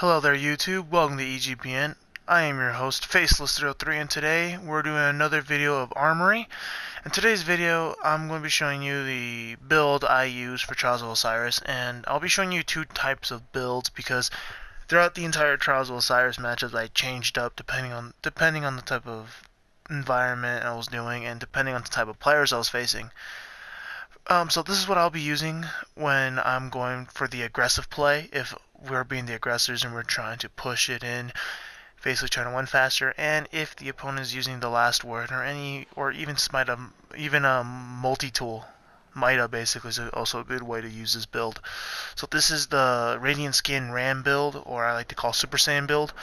Hello there YouTube, welcome to EGPN. I am your host Faceless03 and today we're doing another video of Armory. In today's video I'm going to be showing you the build I use for Trials of Osiris, and I'll be showing you two types of builds because throughout the entire Trials of Osiris matches I changed up depending on the type of environment I was doing and depending on the type of players I was facing. So this is what I'll be using when I'm going for the aggressive play. If we're being the aggressors and we're trying to push it in, basically trying to win faster, and if the opponent is using the last word or even Smite, even a multi-tool, Mida basically is also a good way to use this build. So this is the Radiant Skin Ram build, or I like to call Super Saiyan build,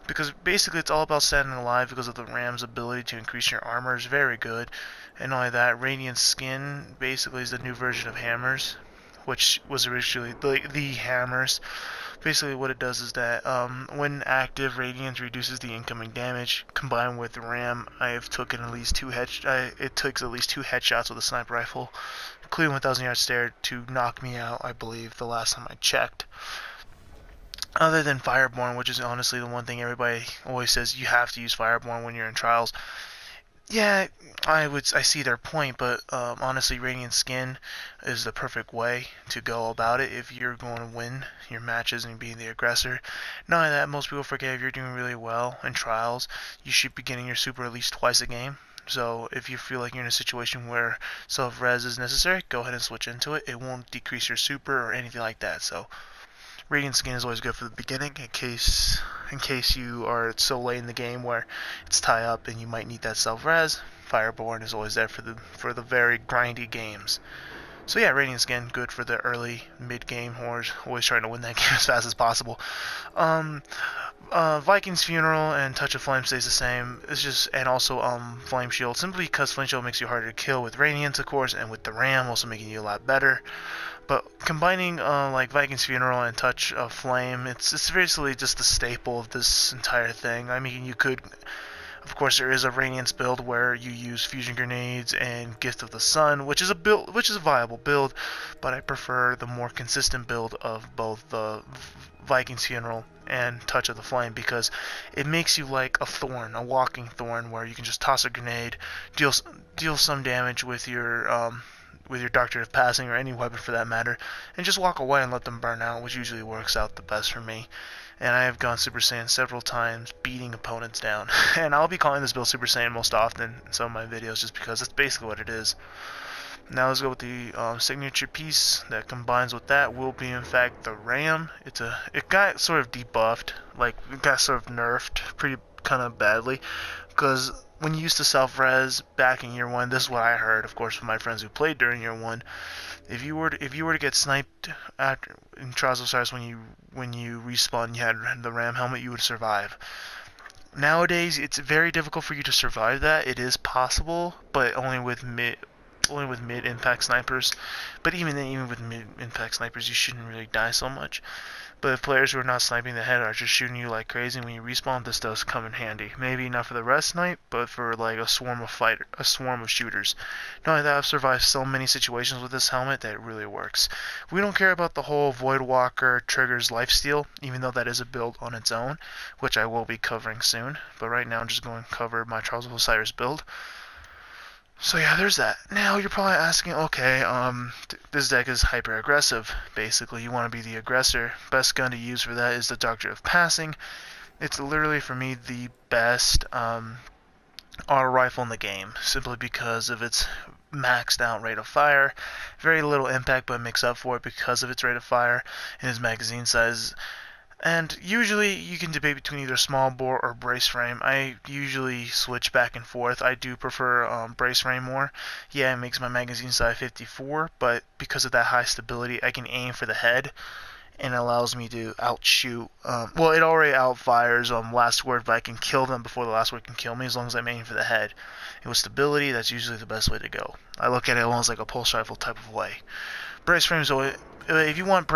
because basically it's all about staying alive because of the Ram's ability to increase your armor is very good. And not only that, Radiant Skin basically is the new version of hammers, which was originally the hammers. Basically what it does is that when active, Radiance reduces the incoming damage. Combined with Ram, it takes at least two headshots with a sniper rifle, including 1,000 yard stare to knock me out, I believe, the last time I checked. Other than Fireborn, which is honestly the one thing everybody always says you have to use Fireborn when you're in trials. Yeah, I see their point, but honestly, Radiant Skin is the perfect way to go about it if you're going to win your matches and being the aggressor. Not only that, most people forget if you're doing really well in trials, you should be getting your super at least twice a game. So if you feel like you're in a situation where self-res is necessary, go ahead and switch into it. It won't decrease your super or anything like that. So Radiant Skin is always good for the beginning in case you are so late in the game where it's tie up and you might need that self-res. Fireborn is always there for the very grindy games. So yeah, Radiant Skin, good for the early, mid-game whores, always trying to win that game as fast as possible. Viking's Funeral and Touch of Flame stays the same. It's just, and also Flame Shield, simply because Flame Shield makes you harder to kill with Radiance, of course, and with the Ram also making you a lot better. But combining like Viking's Funeral and Touch of Flame, it's basically just the staple of this entire thing. I mean, you could, of course, there is a Radiance build where you use Fusion Grenades and Gift of the Sun, which is a viable build, but I prefer the more consistent build of both the Viking's Funeral and Touch of the Flame, because it makes you like a thorn, a walking thorn, where you can just toss a grenade, deal some damage with your Doctrine of Passing or any weapon for that matter, and just walk away and let them burn out, which usually works out the best for me. And I have gone Super Saiyan several times, beating opponents down. And I'll be calling this build Super Saiyan most often in some of my videos, just because that's basically what it is. Now let's go with the signature piece that combines with that. Will be in fact the Ram. It got sort of debuffed, like it got sort of nerfed pretty kind of badly, because when you used to self-res back in year 1, this is what I heard, of course, from my friends who played during year 1. If you were to get sniped in Trials of Osiris when you respawn, you had the Ram helmet, you would survive. Nowadays, it's very difficult for you to survive that. It is possible, but only with mid-impact snipers. But even then, even with mid-impact snipers, you shouldn't really die so much. But if players who are not sniping the head are just shooting you like crazy when you respawn, this does come in handy. Maybe not for the rest snipe, but for like a swarm of shooters. Not only that, I've survived so many situations with this helmet that it really works. We don't care about the whole Voidwalker triggers lifesteal, even though that is a build on its own, which I will be covering soon. But right now I'm just going to cover my Trials of Osiris build. So yeah, there's that. Now you're probably asking, okay, this deck is hyper aggressive. Basically, you want to be the aggressor. Best gun to use for that is the Doctrine of Passing. It's literally for me the best auto rifle in the game, simply because of its maxed out rate of fire. Very little impact, but makes up for it because of its rate of fire and its magazine size. And usually you can debate between either small bore or brace frame. I usually switch back and forth. I do prefer brace frame more. Yeah, it makes my magazine size 54, but because of that high stability, I can aim for the head, and it allows me to outshoot. Well, it already outfires last word, but I can kill them before the last word can kill me as long as I'm aiming for the head. And with stability, that's usually the best way to go. I look at it almost like a pulse rifle type of way. Brace frames always. If you want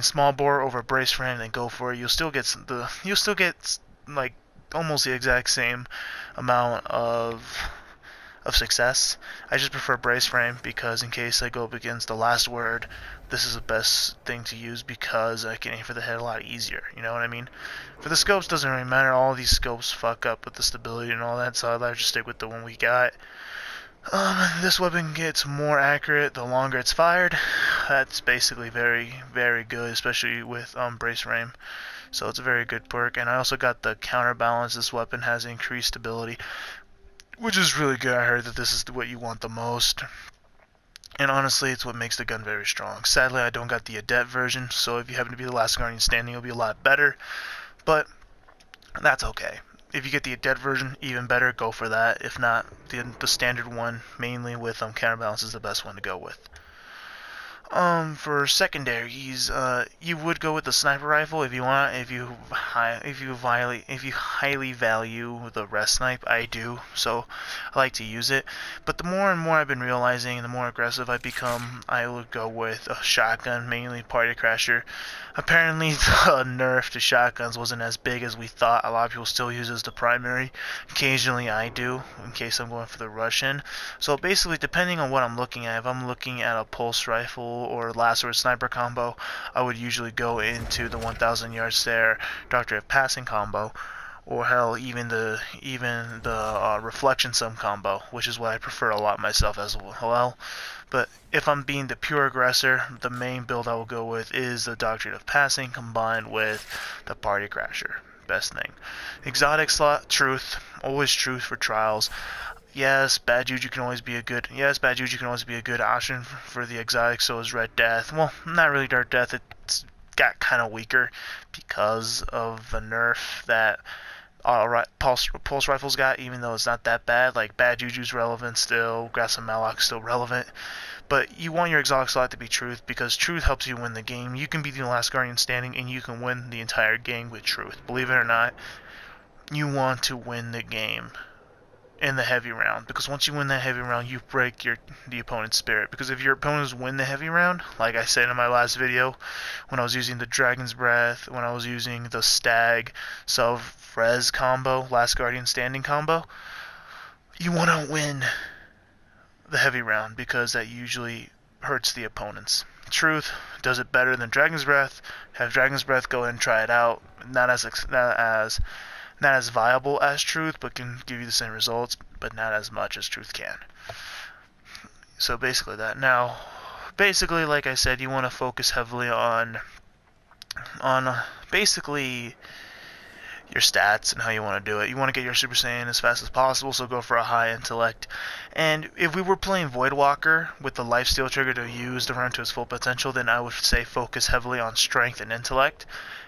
small bore over brace frame, then go for it. You'll still get like almost the exact same amount of of success. I just prefer brace frame because in case I go up against the last word, this is the best thing to use because I can aim for the head a lot easier. You know what I mean? For the scopes, doesn't really matter. All these scopes fuck up with the stability and all that, so I'd rather just stick with the one we got. This weapon gets more accurate the longer it's fired. That's basically very, very good, especially with brace frame. So it's a very good perk. And I also got the counterbalance. This weapon has increased stability, which is really good. I heard that this is what you want the most. And honestly, it's what makes the gun very strong. Sadly, I don't got the adept version, so if you happen to be the last guardian standing, it'll be a lot better. But that's okay. If you get the adept version, even better, go for that. If not, the standard one, mainly with counterbalance, is the best one to go with. For secondaries, you would go with the sniper rifle if you want. If you highly value the rest snipe, I do. So I like to use it. But the more and more I've been realizing, the more aggressive I become, I would go with a shotgun, mainly party crasher. Apparently, the nerf to shotguns wasn't as big as we thought. A lot of people still use it as the primary. Occasionally, I do, in case I'm going for the Russian. So basically, depending on what I'm looking at, if I'm looking at a pulse rifle or last word sniper combo, I would usually go into the 1,000 yard stare, Doctor of Passing combo, or hell, even the reflection sum combo, which is what I prefer a lot myself as well. But if I'm being the pure aggressor, the main build I will go with is the Doctrine of Passing combined with the Party Crasher. Best thing. Exotic slot, Truth. Always Truth for trials. Yes, Bad Juju can always be a good option for the exotic, so is Red Death. Well, not really Dark Death, it's got kind of weaker because of the nerf that pulse rifles got, even though it's not that bad. Like Bad Juju's relevant still, Grass and Malok's still relevant. But you want your exotic slot to be Truth because Truth helps you win the game. You can be the last guardian standing and you can win the entire game with Truth. Believe it or not, you want to win the game in the heavy round, because once you win that heavy round, you break the opponent's spirit. Because if your opponents win the heavy round, like I said in my last video, when I was using the Dragon's Breath, when I was using the Stag Self-Res combo, Last Guardian Standing combo, you want to win the heavy round because that usually hurts the opponents. Truth does it better than Dragon's Breath. Have Dragon's Breath go ahead and try it out. Not as viable as Truth, but can give you the same results, but not as much as Truth can. So basically that. Now, basically, like I said, you want to focus heavily on basically your stats and how you want to do it. You want to get your Super Saiyan as fast as possible, so go for a high intellect. And if we were playing Voidwalker with the lifesteal trigger to use to run to its full potential, then I would say focus heavily on strength and intellect.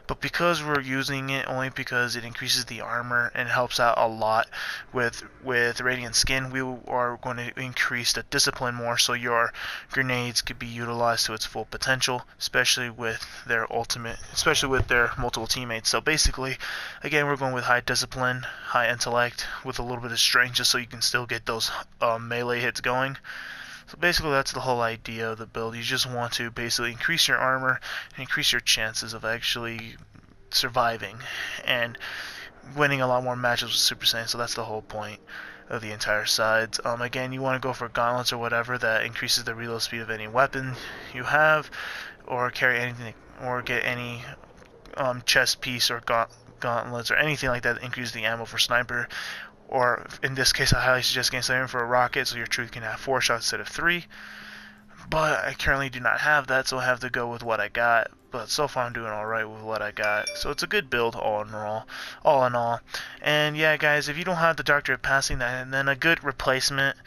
But because we're using it only because it increases the armor and helps out a lot with Radiant Skin, we are going to increase the discipline more, so your grenades could be utilized to its full potential, especially with their multiple teammates. So basically, again, we're going with high discipline, high intellect, with a little bit of strength, just so you can still get those melee hits going. So basically that's the whole idea of the build. You just want to basically increase your armor and increase your chances of actually surviving and winning a lot more matches with Super Saiyan. So that's the whole point of the entire sides. Again, you want to go for gauntlets or whatever that increases the reload speed of any weapon you have, or carry anything, or get any chest piece or gauntlets or anything like that increases the ammo for sniper. Or in this case, I highly suggest getting something for a rocket, so your Truth can have 4 shots instead of 3. But I currently do not have that, so I have to go with what I got. But so far I'm doing alright with what I got. So it's a good build all in all. And yeah, guys, if you don't have the Doctor of Passing, then a good replacement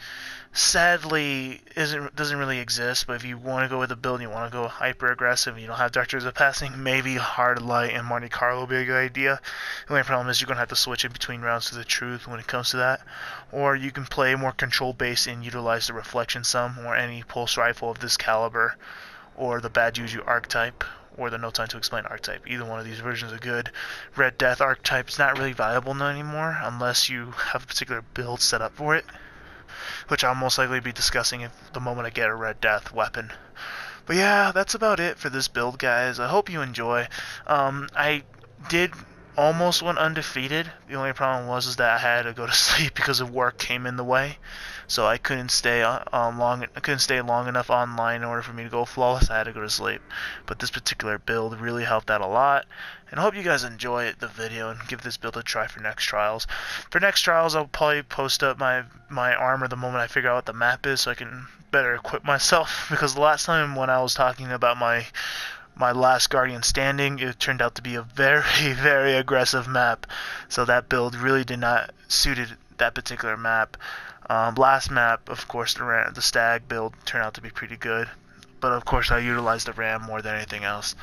sadly doesn't really exist. But if you want to go with a build, you want to go hyper aggressive, you don't have Doctors of Passing, maybe Hard Light and Monte Carlo would be a good idea. The only problem is you're going to have to switch in between rounds to the Truth when it comes to that. Or you can play more control based and utilize the Reflection Sum or any pulse rifle of this caliber, or the Bad Juju archetype, or the No Time to Explain archetype. Either one of these versions are good. Red Death archetype is not really viable anymore unless you have a particular build set up for it, which I'll most likely be discussing the moment I get a Red Death weapon. But yeah, that's about it for this build, guys. I hope you enjoy. I did almost went undefeated. The only problem was is that I had to go to sleep because of work came in the way, so I couldn't stay long enough online in order for me to go flawless. I had to go to sleep. But this particular build really helped out a lot, and I hope you guys enjoy the video and give this build a try for next trials. For next trials, I'll probably post up my armor the moment I figure out what the map is, so I can better equip myself. Because the last time when I was talking about my last Guardian standing, it turned out to be a very, very aggressive map. So that build really did not suited that particular map. Last map, of course, the Stag build turned out to be pretty good. But of course, I utilized the Ram more than anything else.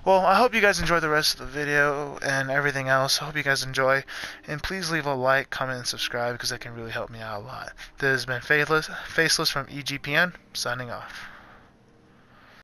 Well, I hope you guys enjoy the rest of the video and everything else. I hope you guys enjoy. And please leave a like, comment, and subscribe because that can really help me out a lot. This has been Faceless from EGPN, signing off.